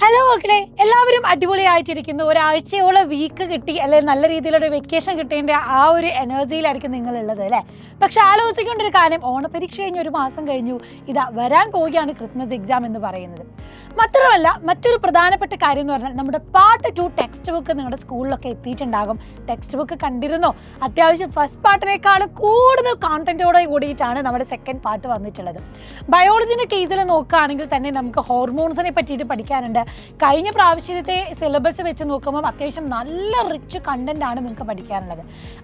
Hello മക്കളെ, എല്ലാവരും അടിപൊളിയായിട്ടിരിക്കുന്നു. ഒരാഴ്ചയോളം week കിട്ടി അല്ലെ, നല്ല രീതിയിലൊരു വെക്കേഷൻ കിട്ടേണ്ട ആ ഒരു എനർജിയിലായിരിക്കും നിങ്ങളുള്ളത് അല്ലേ. പക്ഷെ ആലോചിക്കേണ്ട ഒരു കാര്യം, ഓണപരീക്ഷ കഴിഞ്ഞ് ഒരു മാസം കഴിഞ്ഞു, ഇതാ വരാൻ പോവുകയാണ് ക്രിസ്മസ് എക്സാം എന്ന് പറയുന്നത്. മാത്രമല്ല, മറ്റൊരു പ്രധാനപ്പെട്ട കാര്യം എന്ന് പറഞ്ഞാൽ നമ്മുടെ പാർട്ട് 2 ടെക്സ്റ്റ് ബുക്ക് നിങ്ങളുടെ സ്കൂളിലൊക്കെ എത്തിയിട്ടുണ്ടാകും. ടെക്സ്റ്റ് ബുക്ക് കണ്ടിരുന്നോ? അത്യാവശ്യം ഫസ്റ്റ് പാർട്ടിനേക്കാളും കൂടുതൽ കോണ്ടന്റോടെ കൂടിയിട്ടാണ് നമ്മുടെ സെക്കൻഡ് പാർട്ട് വന്നിട്ടുള്ളത്. ബയോളജിൻ്റെ കേസിൽ നോക്കുകയാണെങ്കിൽ തന്നെ നമുക്ക് ഹോർമോൺസിനെ പറ്റിയിട്ട് പഠിക്കാനുണ്ട്. കഴിഞ്ഞ പ്രാവശ്യത്തെ സിലബസ് വെച്ച് നോക്കുമ്പോൾ അത്യാവശ്യം നല്ല റിച്ച് കണ്ടന്റ് ആണ് നിങ്ങൾക്ക് പഠിക്കാനുള്ളത്.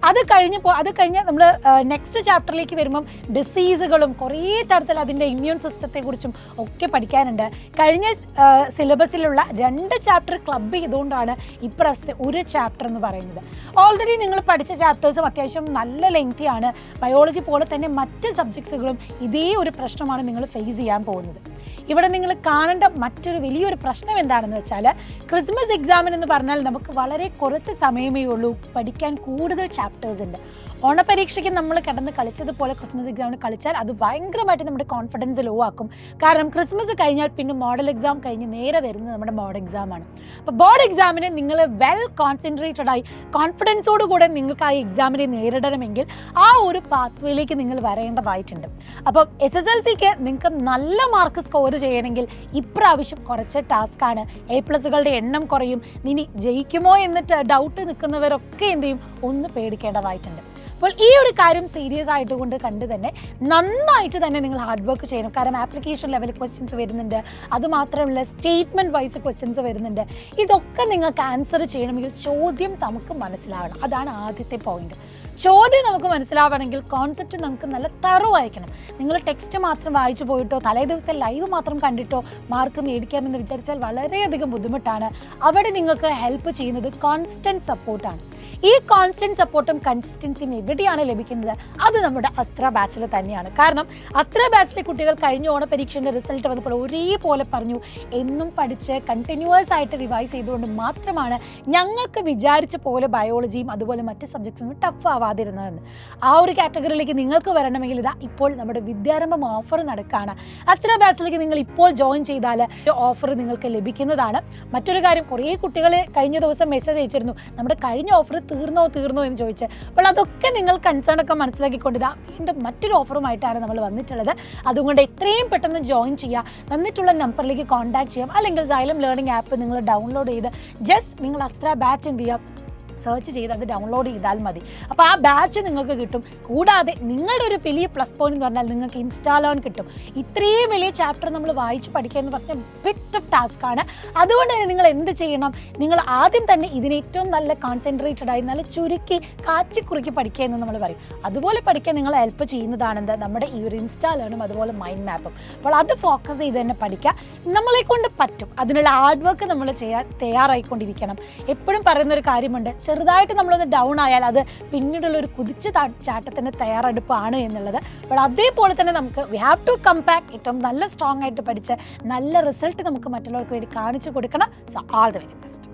അത് കഴിഞ്ഞ് നമ്മൾ നെക്സ്റ്റ് ചാപ്റ്ററിലേക്ക് വരുമ്പം ഡിസീസുകളും കുറേ തരത്തിൽ അതിൻ്റെ ഇമ്മ്യൂൺ സിസ്റ്റത്തെക്കുറിച്ചും ഒക്കെ പഠിക്കാനുണ്ട്. കഴിഞ്ഞ സിലബസിലുള്ള 2 ചാപ്റ്റർ ക്ലബ് ചെയ്തുകൊണ്ടാണ് ഇപ്രാവശ്യത്തെ ഒരു ചാപ്റ്റർ എന്ന് പറയുന്നത്. ഓൾറെഡി നിങ്ങൾ പഠിച്ച ചാപ്റ്റേഴ്സും അത്യാവശ്യം നല്ല ലെങ്തിയാണ്. ബയോളജി പോലെ തന്നെ മറ്റ് സബ്ജക്ട്സുകളും ഇതേ ഒരു പ്രശ്നമാണ് നിങ്ങൾ ഫേസ് ചെയ്യാൻ പോകുന്നത്. ഇവിടെ നിങ്ങൾ കാണേണ്ട മറ്റൊരു വലിയൊരു പ്രശ്നം എന്താണെന്ന് വെച്ചാൽ, ക്രിസ്മസ് എക്സാമിന് എന്ന് പറഞ്ഞാൽ നമുക്ക് വളരെ കുറച്ച് സമയമേ ഉള്ളൂ, പഠിക്കാൻ കൂടുതൽ ചാപ്റ്റേഴ്സ് ഉണ്ട്. ഓണപരീക്ഷയ്ക്ക് നമ്മൾ കിടന്ന് കളിച്ചതുപോലെ ക്രിസ്മസ് എക്സാമിന് കളിച്ചാൽ അത് ഭയങ്കരമായിട്ട് നമ്മുടെ കോൺഫിഡൻസ് ലോ ആക്കും. കാരണം ക്രിസ്മസ് കഴിഞ്ഞാൽ പിന്നെ മോഡൽ എക്സാം കഴിഞ്ഞ് നേരെ വരുന്നത് നമ്മുടെ ബോർഡ് എക്സാമാണ്. അപ്പോൾ ബോർഡ് എക്സാമിന് നിങ്ങൾ വെൽ കോൺസെൻട്രേറ്റഡ് ആയി കോൺഫിഡൻസോടുകൂടെ നിങ്ങൾക്ക് ആ എക്സാമിനെ നേരിടണമെങ്കിൽ ആ ഒരു പാത്വേയിലേക്ക് നിങ്ങൾ വരേണ്ടതായിട്ടുണ്ട്. അപ്പം SSLCക്ക് നിങ്ങൾക്ക് നല്ല മാർക്ക് സ്കോർ ചെയ്യണമെങ്കിൽ ഇപ്രാവശ്യം കുറച്ച് ടാസ്ക്കാണ്. A+കളുടെ എണ്ണം കുറയും. ഇനി ജയിക്കുമോ എന്നിട്ട് ഡൗട്ട് നിൽക്കുന്നവരൊക്കെ എന്ത് ചെയ്യും, ഒന്ന് പേടിക്കേണ്ടതായിട്ടുണ്ട്. അപ്പോൾ ഈ ഒരു കാര്യം സീരിയസ് ആയിട്ട് കണ്ട് തന്നെ നന്നായിട്ട് തന്നെ നിങ്ങൾ ഹാർഡ് വർക്ക് ചെയ്യണം. കാരണം ആപ്ലിക്കേഷൻ ലെവൽ ക്വസ്റ്റ്യൻസ് വരുന്നുണ്ട്, അതുമാത്രമല്ല സ്റ്റേറ്റ്മെൻറ്റ് വൈസ് ക്വസ്റ്റ്യൻസ് വരുന്നുണ്ട്. ഇതൊക്കെ നിങ്ങൾക്ക് ആൻസർ ചെയ്യണമെങ്കിൽ ചോദ്യം നമുക്ക് മനസ്സിലാവണം. അതാണ് ആദ്യത്തെ പോയിന്റ്. ചോദ്യം നമുക്ക് മനസ്സിലാവണമെങ്കിൽ കോൺസെപ്റ്റ് നമുക്ക് നല്ല തറവായിരിക്കണം. നിങ്ങൾ ടെക്സ്റ്റ് മാത്രം വായിച്ചു പോയിട്ടോ തലേ ദിവസത്തെ ലൈവ് മാത്രം കണ്ടിട്ടോ മാർക്ക് മേടിക്കാമെന്ന് വിചാരിച്ചാൽ വളരെയധികം ബുദ്ധിമുട്ടാണ്. അവിടെ നിങ്ങൾക്ക് ഹെൽപ്പ് ചെയ്യുന്നത് കോൺസ്റ്റൻറ്റ് സപ്പോർട്ടാണ്. ഈ കോൺസ്റ്റൻറ്റ് സപ്പോർട്ടും കൺസിസ്റ്റൻസിയും എവിടെയാണ് ലഭിക്കുന്നത്? അത് നമ്മുടെ അസ്ത്ര ബാച്ചിൽ തന്നെയാണ്. കാരണം അസ്ത്ര ബാച്ചിലെ കുട്ടികൾ കഴിഞ്ഞ ഓണപരീക്ഷയുടെ റിസൾട്ട് വന്നപ്പോൾ ഒരേപോലെ പറഞ്ഞു, എന്നും പഠിച്ച് കണ്ടിന്യൂസ് ആയിട്ട് റിവൈസ് ചെയ്തുകൊണ്ട് മാത്രമാണ് ഞങ്ങൾക്ക് വിചാരിച്ച പോലെ ബയോളജിയും അതുപോലെ മറ്റ് സബ്ജക്ട്സും ടഫ് ആവാതിരുന്നതെന്ന്. ആ ഒരു കാറ്റഗറിയിലേക്ക് നിങ്ങൾക്ക് വരണമെങ്കിൽ ഇതാ ഇപ്പോൾ നമ്മുടെ വിദ്യാരംഭം ഓഫർ നടക്കുകയാണ്. അസ്ത്ര ബാച്ചിലേക്ക് നിങ്ങൾ ഇപ്പോൾ ജോയിൻ ചെയ്താൽ ഓഫർ നിങ്ങൾക്ക് ലഭിക്കുന്നതാണ്. മറ്റൊരു കാര്യം, കുറേ കുട്ടികൾ കഴിഞ്ഞ ദിവസം മെസ്സേജ് അയച്ചിരുന്നു, നമ്മുടെ കഴിഞ്ഞ ഓഫർ തീർന്നോ എന്ന് ചോദിച്ച്. അപ്പോൾ അതൊക്കെ നിങ്ങൾ കൺസേൺ ഒക്കെ മനസ്സിലാക്കിക്കൊണ്ട് ഇതാ വീണ്ടും മറ്റൊരു ഓഫറുമായിട്ടാണ് നമ്മൾ വന്നിട്ടുള്ളത്. അതുകൊണ്ട് എത്രയും പെട്ടെന്ന് ജോയിൻ ചെയ്യുക. തന്നിട്ടുള്ള നമ്പറിലേക്ക് കോൺടാക്ട് ചെയ്യാം. അല്ലെങ്കിൽ Xylem ലേണിംഗ് ആപ്പ് നിങ്ങൾ ഡൗൺലോഡ് ചെയ്ത് ജസ്റ്റ് നിങ്ങൾ അസ്ത്ര ബാച്ച് എന്ത് ചെയ്യുക, സെർച്ച് ചെയ്ത് അത് ഡൗൺലോഡ് ചെയ്താൽ മതി. അപ്പോൾ ആ ബാച്ച് നിങ്ങൾക്ക് കിട്ടും. കൂടാതെ നിങ്ങളുടെ ഒരു വലിയ പ്ലസ് പോയിന്റ് എന്ന് പറഞ്ഞാൽ നിങ്ങൾക്ക് ഇൻസ്റ്റാൾ കിട്ടും. ഇത്രയും വലിയ ചാപ്റ്റർ നമ്മൾ വായിച്ച് പഠിക്കുക എന്ന് പറഞ്ഞാൽ ബിറ്റ് ഓഫ് ടാസ്ക്കാണ്. അതുകൊണ്ട് തന്നെ നിങ്ങൾ എന്ത് ചെയ്യണം, നിങ്ങൾ ആദ്യം തന്നെ ഇതിന് ഏറ്റവും നല്ല കോൺസെൻട്രേറ്റഡ് ആയി നല്ല ചുരുക്കി കാച്ചിക്കുറുക്കി പഠിക്കുക എന്ന് നമ്മൾ പറയും. അതുപോലെ പഠിക്കാൻ നിങ്ങളെ ഹെൽപ്പ് ചെയ്യുന്നതാണെന്ത് നമ്മുടെ ഈ ഒരു ഇൻസ്റ്റാളും അതുപോലെ മൈൻഡ് മാപ്പും. അപ്പോൾ അത് ഫോക്കസ് ചെയ്ത് തന്നെ പഠിക്കുക. നമ്മളെ കൊണ്ട് പറ്റും. അതിനുള്ള ഹാർഡ് വർക്ക് നമ്മൾ ചെയ്യാൻ തയ്യാറായിക്കൊണ്ടിരിക്കണം. എപ്പോഴും പറയുന്നൊരു കാര്യമുണ്ട്, ചെറുതായിട്ട് നമ്മളൊന്ന് ഡൗൺ ആയാൽ അത് പിന്നീടുള്ളൊരു കുതിച്ച് ചാട്ടത്തിന് തയ്യാറെടുപ്പാണ് എന്നുള്ളത്. അപ്പോൾ അതേപോലെ തന്നെ നമുക്ക് we have to come back. ഏറ്റവും നല്ല സ്ട്രോങ് ആയിട്ട് പഠിച്ച് നല്ല റിസൾട്ട് നമുക്ക് മറ്റുള്ളവർക്ക് വേണ്ടി കാണിച്ചു കൊടുക്കണം. So all the very best.